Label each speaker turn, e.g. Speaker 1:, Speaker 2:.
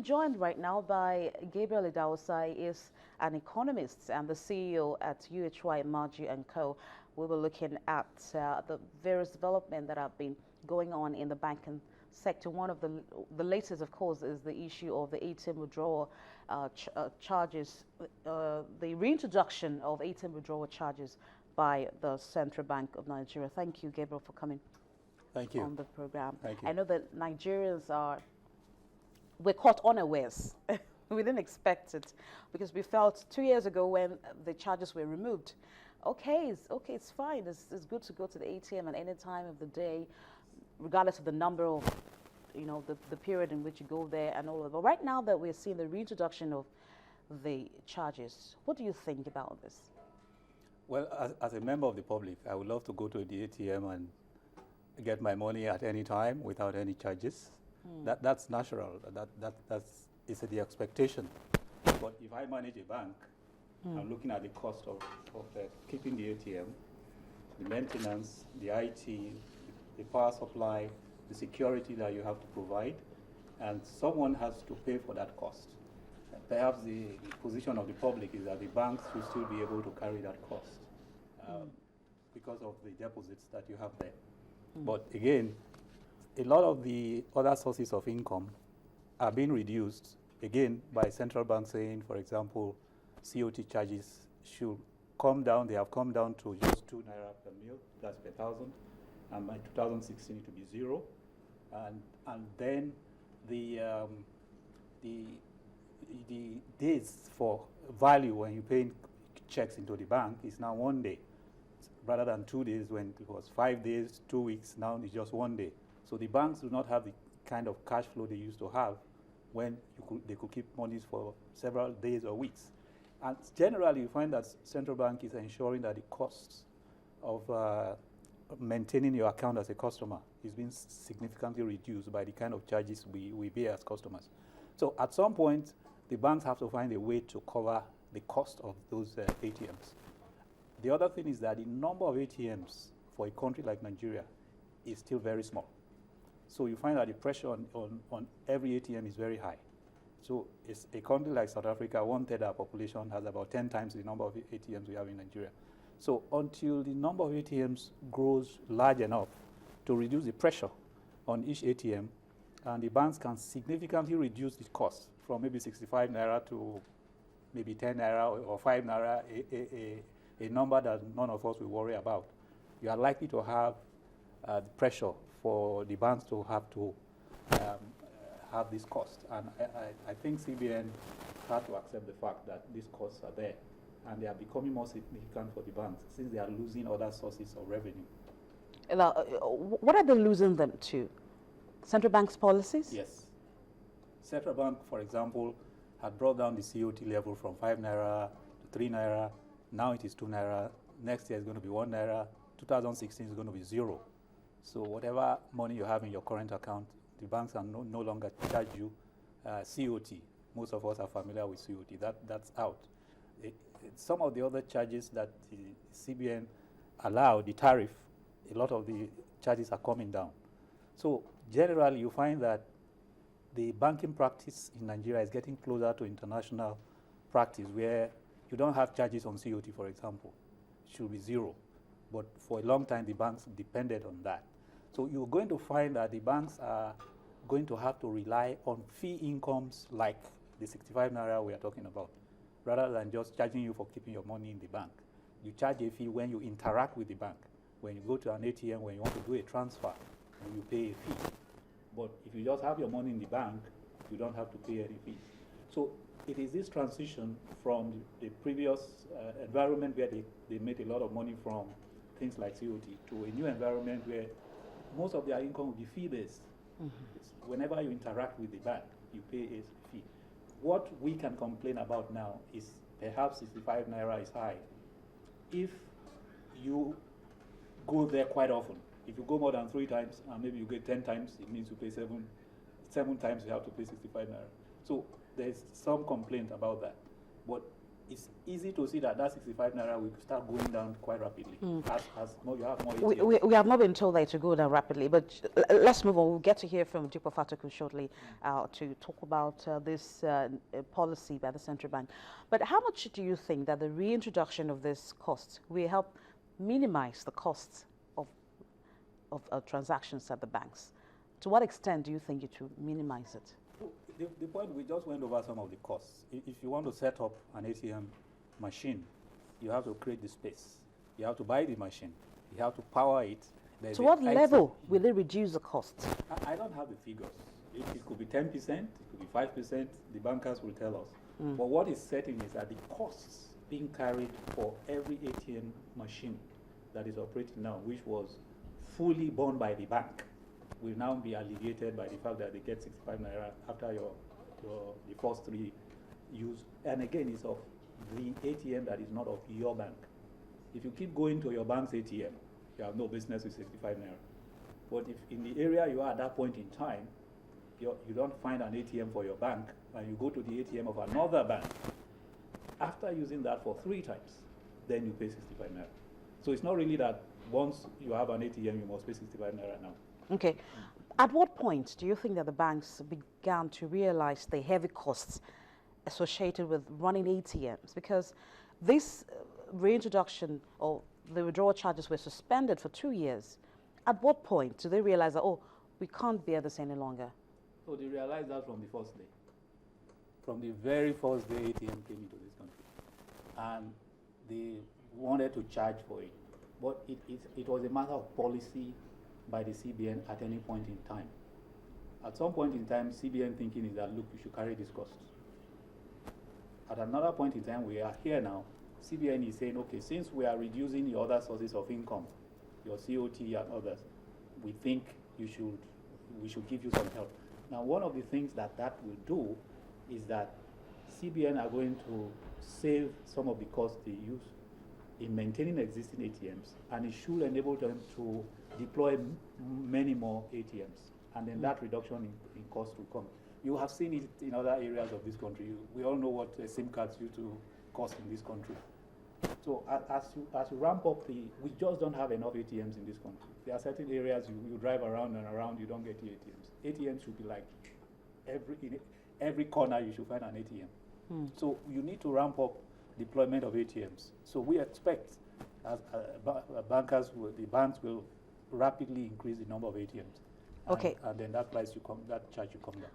Speaker 1: joined right now by Gabriel Idaosai, is an economist and the CEO at UHY Margie and Co. We were looking at the various developments that have been going on in the banking sector. One of the latest, of course, is the issue of the ATM withdrawal charges, the reintroduction of ATM withdrawal charges by the Central Bank of Nigeria. Thank you, Gabriel, for coming.
Speaker 2: Thank you.
Speaker 1: On the program.
Speaker 2: Thank you.
Speaker 1: I know that we're caught unawares. We didn't expect it because we felt 2 years ago when the charges were removed, it's fine. It's good to go to the ATM at any time of the day, regardless of the number of, the period in which you go there and all of that. But right now that we're seeing the reintroduction of the charges, what do you think about this?
Speaker 2: Well, as a member of the public, I would love to go to the ATM and get my money at any time without any charges. That's natural. That's the expectation. But if I manage a bank, I'm looking at the cost of keeping the ATM, the maintenance, the IT, the power supply, the security that you have to provide, and someone has to pay for that cost. Perhaps the position of the public is that the banks should still be able to carry that cost because of the deposits that you have there. But again, a lot of the other sources of income are being reduced, again, by central banks saying, for example, COT charges should come down. They have come down to just 2 naira per mil, that's per thousand, and by 2016 it will be 0. And then the days for value when you pay checks into the bank is now 1 day, rather than 2 days when it was 5 days, 2 weeks, now it's just 1 day. So the banks do not have the kind of cash flow they used to have when they could keep monies for several days or weeks. And generally, you find that central bank is ensuring that the costs of maintaining your account as a customer is being significantly reduced by the kind of charges we pay as customers. So at some point, the banks have to find a way to cover the cost of those ATMs. The other thing is that the number of ATMs for a country like Nigeria is still very small. So you find that the pressure on every ATM is very high. So it's a country like South Africa, 1/3 our population has about 10 times the number of ATMs we have in Nigeria. So until the number of ATMs grows large enough to reduce the pressure on each ATM, and the banks can significantly reduce the cost from maybe 65 naira to maybe 10 naira or 5 naira, a number that none of us will worry about, you are likely to have the pressure for the banks to have to have this cost. And I think CBN had to accept the fact that these costs are there, and they are becoming more significant for the banks since they are losing other sources of revenue.
Speaker 1: What are they losing them to? Central bank's policies?
Speaker 2: Yes. Central Bank, for example, had brought down the COT level from 5 naira to 3 naira. Now it is 2 naira. Next year is going to be 1 naira. 2016 is going to be 0. So whatever money you have in your current account, the banks are no longer charge you COT. Most of us are familiar with COT. That's out. Some of the other charges that the CBN allowed, the tariff, a lot of the charges are coming down. So generally, you find that the banking practice in Nigeria is getting closer to international practice, where you don't have charges on COT, for example. It should be 0. But for a long time, the banks depended on that. So you're going to find that the banks are going to have to rely on fee incomes like the 65 naira we are talking about, rather than just charging you for keeping your money in the bank. You charge a fee when you interact with the bank. When you go to an ATM, when you want to do a transfer, you pay a fee. But if you just have your money in the bank, you don't have to pay any fee. So it is this transition from the previous environment where they made a lot of money from things like COT to a new environment where most of their income will be fee-based. Whenever you interact with the bank, you pay a fee. What we can complain about now is perhaps 65 naira is high. If you go there quite often, if you go more than 3 times and maybe you get 10 times, it means you pay 7 times you have to pay 65 naira. So there's some complaint about that. But it's easy to see that 65 naira will start going down quite rapidly as more you have more
Speaker 1: We,
Speaker 2: ATMs.
Speaker 1: we have not been told that to go down rapidly, but let's move on. We'll get to hear from Dupe Fataku shortly to talk about this policy by the central bank. But how much do you think that the reintroduction of this cost will help minimize the costs of transactions at the banks? To what extent do you think it will minimize it?
Speaker 2: The point, we just went over some of the costs. If you want to set up an ATM machine, you have to create the space. You have to buy the machine. You have to power it.
Speaker 1: To what level will it reduce the costs?
Speaker 2: I don't have the figures. It could be 10%, it could be 5%. The bankers will tell us. But what is certain is that the costs being carried for every ATM machine that is operating now, which was fully borne by the bank, will now be alleviated by the fact that they get 65 naira after the first 3 use. And again, it's of the ATM that is not of your bank. If you keep going to your bank's ATM, you have no business with 65 naira. But if in the area you are at that point in time, you don't find an ATM for your bank, and you go to the ATM of another bank, after using that for 3 times, then you pay 65 naira. So it's not really that once you have an ATM, you must pay 65 naira now.
Speaker 1: Okay. At what point do you think that the banks began to realize the heavy costs associated with running ATMs? Because this reintroduction or the withdrawal charges were suspended for 2 years. At what point do they realize that, oh, we can't bear this any longer?
Speaker 2: So they realized that from the first day. From the very first day ATM came into this country. And they wanted to charge for it. But it was a matter of policy by the CBN at any point in time. At some point in time, CBN thinking is that, look, you should carry this cost. At another point in time, we are here now, CBN is saying, okay, since we are reducing your other sources of income, your COT and others, we think we should give you some help. Now, one of the things that will do is that CBN are going to save some of the costs they use in maintaining existing ATMs, and it should enable them to deploy many more ATMs, and then that reduction in cost will come. You have seen it in other areas of this country. We all know what SIM cards used to cost in this country. So as you ramp up we just don't have enough ATMs in this country. There are certain areas you drive around and around, you don't get the ATMs. ATMs should be like in every corner you should find an ATM. So you need to ramp up deployment of ATMs. So we expect as the banks will rapidly increase the number of ATMs. And,
Speaker 1: okay.
Speaker 2: And then that charge will come down.